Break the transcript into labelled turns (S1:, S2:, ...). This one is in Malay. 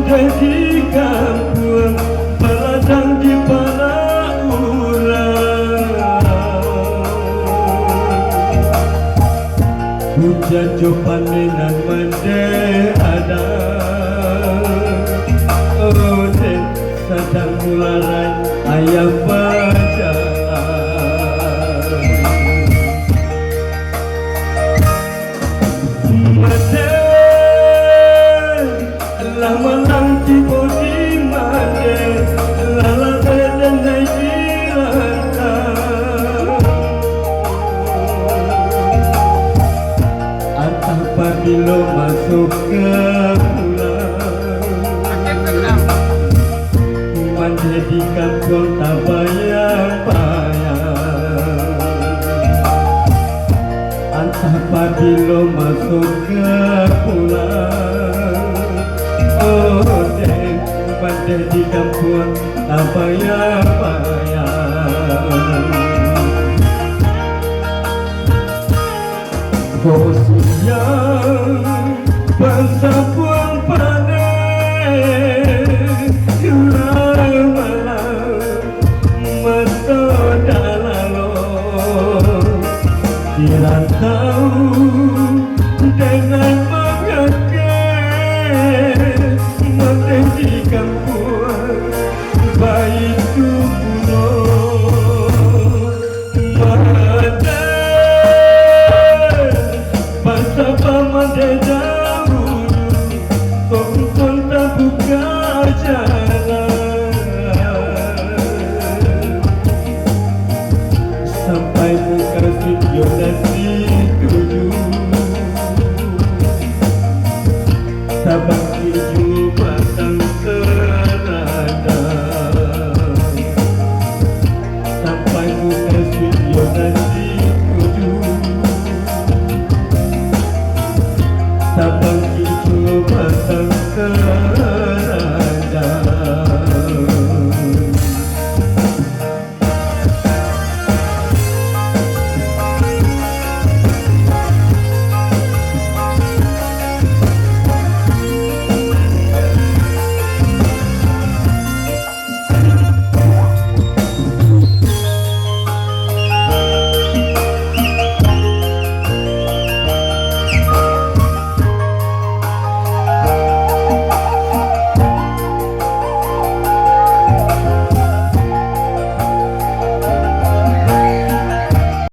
S1: di kampung meladang di para urang. Hujan jopanenan mande ada, Oden sedang mularai ayam bajaan. Lama-lama tiba di mande, lala dan naik rata. Antah pabilo masuk ke pulang, mande di kampung tak bayang-bayang. Antah pabilo masuk ke pulang, Oden mande di kampung tak bayang-bayang. Bos yang bersabut